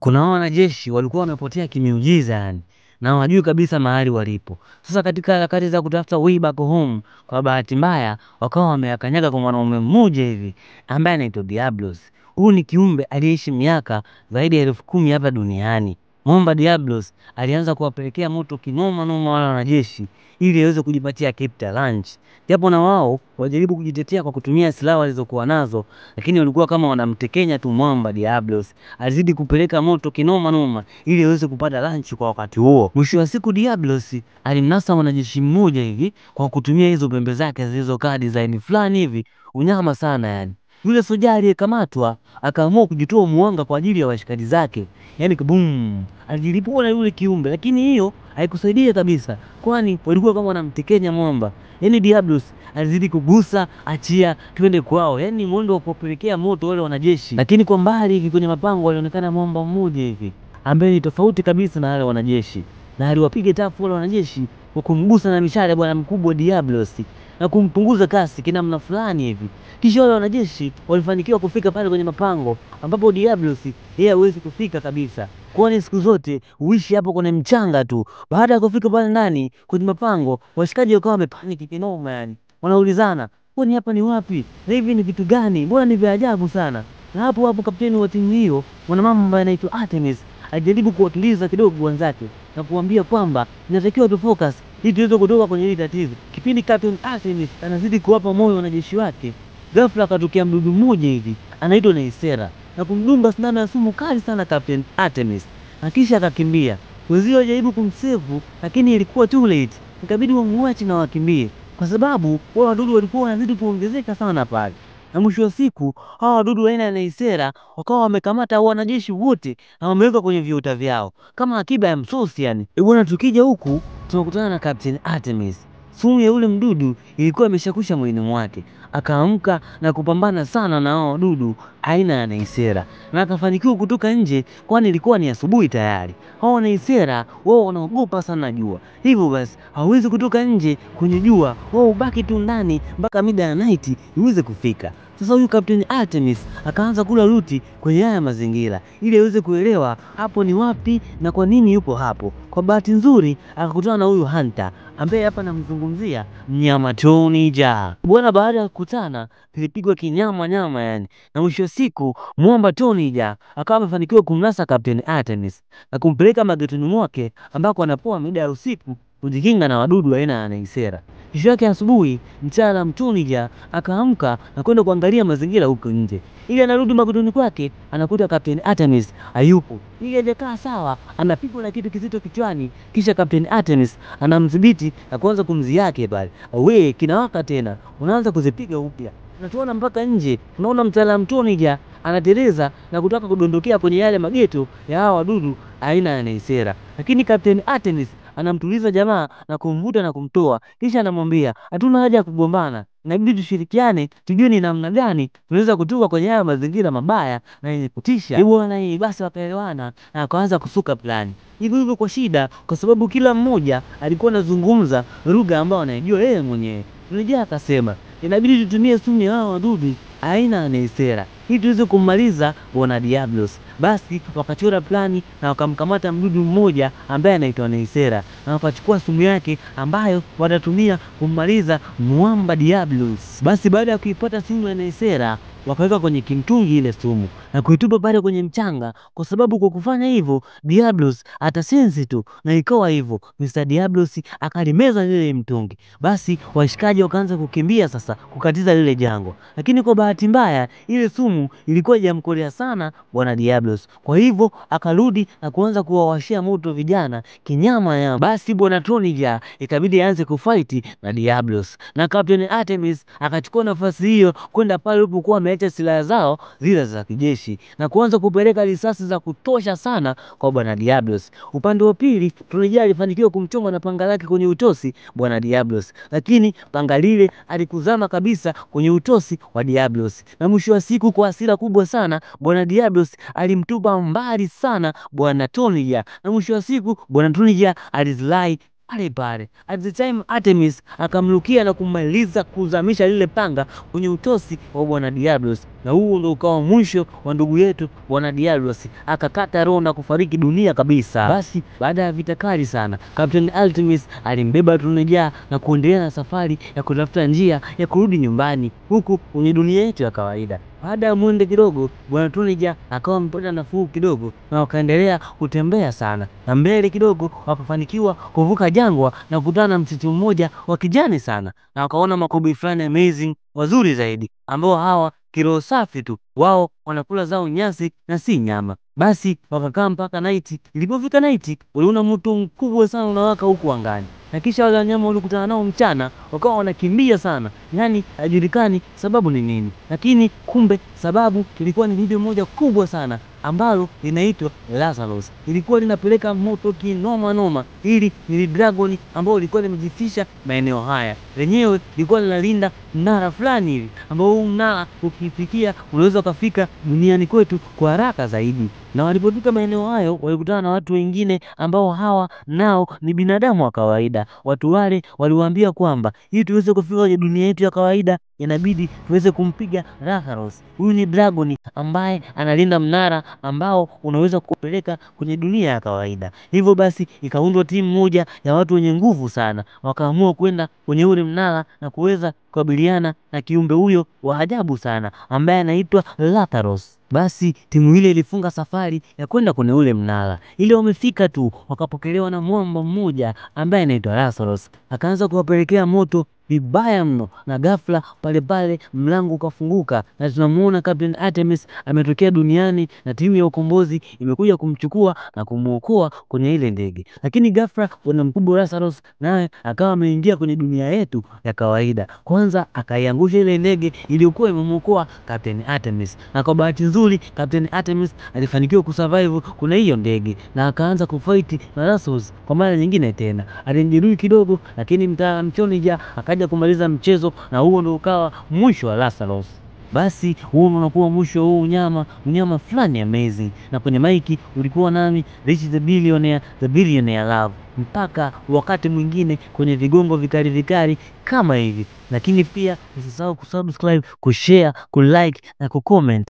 Kuna wanajeshi walikuwa wamepotea kimiujiza yani, na hawajui kabisa mahali walipo. Sasa katika harakati za kutafuta way back home, kwa bahati mbaya wakawa wameyakanyaga kwa mwanaume mmoja hivi ambaye anaitwa Diablos. Huyu ni kiumbe aliyeishi miaka zaidi ya 10,000 hapa duniani. Mwamba Diablos alianza kuwapelekea moto kinoma noma wale wanajeshi ili aweze kujipatia capital lunch. Japo na wao wajaribu kujitetea kwa kutumia silaha walizokuwa nazo, lakini walikuwa kama wanamtekenya tu Mwamba Diablos. Alizidi kupeleka moto kinoma noma ili aweze kupata lunch kwa wakati huo. Mwisho wa siku Diablos alimnasa mwanajeshi mmoja hivi kwa kutumia hizo pembe zake zilizokaa design fulani hivi, unyama sana yani. Yule soja aliyekamatwa akaamua kujitoa muhanga kwa ajili ya washikaji zake. Yani kabum, alijilipua na yule kiumbe, lakini hiyo haikusaidia kabisa, kwani walikuwa kama wanamtekenya Mwamba. Yani Diablos alizidi kugusa, achia twende kwao, yani mwendo wa kupelekea moto wale wanajeshi. Lakini kwa mbali hivi kwenye mapango walionekana Mwamba mmoja hivi ambaye ni tofauti kabisa na wale wanajeshi, na aliwapiga tafu wale wanajeshi kwa kumgusa na mishale bwana mkubwa Diablos na kumpunguza kasi kinamna fulani hivi. Kisha wale wanajeshi walifanikiwa kufika pale kwenye mapango ambapo Diablos yeye hawezi kufika kabisa, kwani siku zote uishi hapo kwenye mchanga tu. Baada ya kufika pale ndani kwenye mapango, washikaji wakawa wamepaniki kinoma yani. Wanaulizana, kwani hapa ni wapi? Na hivi ni vitu gani? Mbona ni vya ajabu sana? Na hapo hapo kapteni wa timu hiyo, mwanamama ambaye anaitwa Artemis, alijaribu kuwatuliza kidogo wenzake na kuambia kwamba inatakiwa tu focus ili tuweze kutoka kwenye hili tatizo. Kipindi Captain Artemis anazidi kuwapa moyo wanajeshi wake, ghafla akatokea mdudu mmoja hivi anaitwa Neisera na kumdunga sindano ya sumu kali sana Captain Artemis, na kisha akakimbia. Wenzio wajaribu kumsevu lakini ilikuwa too late, ikabidi wamwache na wakimbie kwa sababu wale wadudu walikuwa wanazidi kuongezeka sana pale. Na mwisho wa siku hawa wadudu aina ya Neisera wakawa wamekamata wanajeshi wote na wameweka kwenye viota vyao kama akiba ya msosi yani. Bwana, tukija huku tunakutana na Captain Artemis. Sumu ya ule mdudu ilikuwa imeshakusha mwilini mwake, akaamka na kupambana sana na hao wadudu aina ya Neisera na akafanikiwa kutoka nje, kwani ilikuwa ni asubuhi tayari. Hao Neisera wao wanaogopa sana jua, hivyo basi hawezi kutoka nje kwenye jua, wao ubaki tu ndani mpaka mida ya night iweze kufika. Sasa huyu Captain Artemis akaanza kula ruti kwenye haya mazingira ili aweze kuelewa hapo ni wapi na kwa nini yupo hapo. Kwa bahati nzuri akakutana na huyu Hunter ambaye hapa namzungumzia mnyama Tony Jaa. Bwana, baada ya kukutana tulipigwa kinyama nyama yani, na mwisho siku mwamba Tony Jaa akawa amefanikiwa kumnasa Captain Artemis na kumpeleka magetoni mwake ambako anapoa mida ya usiku kujikinga na wadudu aina ya Neisera. Kesho yake asubuhi mtaalamu Tony Jaa akaamka na kwenda kuangalia mazingira huko nje. Ili anarudi magetoni kwake anakuta Captain Artemis hayupo. Ili ajekaa sawa, anapigwa na kitu kizito kichwani, kisha Captain Artemis anamdhibiti na kuanza kumzi yake pale. We kinawaka tena, unaanza kuzipiga upya. Tunatuona mpaka nje, tunaona mtaalamu Tony Jaa anateleza na kutaka kudondokea kwenye yale mageto ya hawa wadudu aina ya Neisera. Lakini Captain Artemis anamtuliza jamaa na kumvuta na kumtoa, kisha anamwambia hatuna haja ya kugombana, inabidi tushirikiane tujue ni namna gani tunaweza kutoka kwenye haya mazingira mabaya na yenye kutisha. Bwana, hii basi wakaelewana na akaanza kusuka plani hivyo hivyo kwa shida, kwa sababu kila mmoja alikuwa anazungumza lugha ambayo anaijua yeye mwenyewe. Tunajia akasema inabidi tutumie sumu ya hao wadudu aina ya Neisera ili tuweze kummaliza bwana Diablos. Basi wakachora plani na wakamkamata mdudu mmoja ambaye anaitwa Neisera na wakachukua sumu yake ambayo watatumia kummaliza mwamba Diablos. Basi baada ya kuipata sumu ya Neisera wakaweka kwenye kimtungi ile sumu na kuitupa pale kwenye mchanga, kwa sababu kwa kufanya hivyo Diablos atasensi tu, na ikawa hivyo. Mr. Diablos akalimeza lile mtungi. Basi washikaji wakaanza kukimbia sasa kukatiza lile jangwa, lakini kwa bahati mbaya ile sumu ilikuwa hajamkolea sana bwana Diablos, kwa hivyo akarudi na kuanza kuwawashia moto vijana kinyama ya. Basi bwana Tony Jaa ikabidi aanze kufight na Diablos, na Captain Artemis akachukua nafasi hiyo kwenda pale ulipokuwa ameacha silaha zao zile za kijeshi na kuanza kupeleka risasi za kutosha sana kwa bwana Diablos. Upande wa pili Tony Jaa alifanikiwa kumchoma na panga lake kwenye utosi bwana Diablos, lakini panga lile alikuzama kabisa kwenye utosi wa Diablos, na mwisho wa siku kwa hasira kubwa sana bwana Diablos alimtupa mbali sana bwana Tony Jaa, na mwisho wa siku bwana Tony Jaa alizilai pale pale. At the time Artemis akamrukia na kumaliza kuzamisha lile panga kwenye utosi wa bwana Diablos, na huo ndio ukawa mwisho wa ndugu yetu bwana Diablos, akakata roho na kufariki dunia kabisa. Basi baada ya vita kali sana, Captain Artemis alimbeba Tuneja na kuendelea na safari ya kutafuta njia ya kurudi nyumbani huku kwenye dunia yetu ya kawaida. Baada ya muda kidogo, bwana Tuneja akawa amepata nafuu kidogo na wakaendelea kutembea sana, na mbele kidogo wakafanikiwa kuvuka jangwa na kukutana na msitu mmoja wa kijani sana, na wakaona makobe fulani amazing wazuri zaidi, ambao hawa kiroho safi tu, wao wanakula zao nyasi na si nyama. Basi wakakaa mpaka night. Ilipofika night, waliona moto mkubwa sana unawaka huku angani, na kisha wale wanyama walikutana nao mchana wakawa wanakimbia sana, yani hajulikani sababu ni nini, lakini kumbe sababu ilikuwa ni bibi moja kubwa sana ambalo linaitwa Lazarus. Ilikuwa linapeleka moto kinoma noma. Hili ni dragon ambao lilikuwa limejifisha maeneo haya. Lenyewe lilikuwa linalinda mnara fulani hivi, ambao huu mnara ukifikia unaweza kufika duniani kwetu kwa haraka zaidi. Na walipofika maeneo hayo walikutana na watu wengine ambao hawa nao ni binadamu wa kawaida. Watu wale waliwaambia kwamba ili tuweze kufika kwenye dunia yetu ya kawaida inabidi tuweze kumpiga Lazarus. Huyu ni dragon ambaye analinda mnara ambao unaweza kupeleka kwenye dunia ya kawaida. Hivyo basi ikaundwa timu moja ya watu wenye nguvu sana, wakaamua kwenda kwenye ule mnara na kuweza kukabiliana na kiumbe huyo wa ajabu sana ambaye anaitwa Lazarus. Basi timu ile ilifunga safari ya kwenda kwenye ule mnara. Ile wamefika tu wakapokelewa na mwamba mmoja ambaye anaitwa Lazarus. Akaanza kuwapelekea moto vibaya mno, na ghafla pale pale mlango ukafunguka na tunamuona Captain Artemis ametokea duniani na timu ya ukombozi imekuja kumchukua na kumuokoa kwenye ile ndege. Lakini ghafla bwana mkubwa Lazarus naye akawa ameingia kwenye dunia yetu ya kawaida. Kwanza akaiangusha ile ndege iliyokuwa imemuokoa Captain Artemis, na kwa bahati nzuri Captain Artemis alifanikiwa kusurvive kuna hiyo ndege na akaanza kufight na Lazarus kwa mara nyingine tena. Alijeruhi kidogo, lakini mtaalamu Tuneja akaja kumaliza mchezo, na huo ndio ukawa mwisho wa Lazarus. Basi huo unakuwa mwisho huu mnyama fulani amazing. Na kwenye maiki ulikuwa nami Rich the Billionaire Love. Mpaka wakati mwingine kwenye vigongo vikali kama hivi. Lakini pia usisahau kusubscribe, kushare, kulike na kucomment.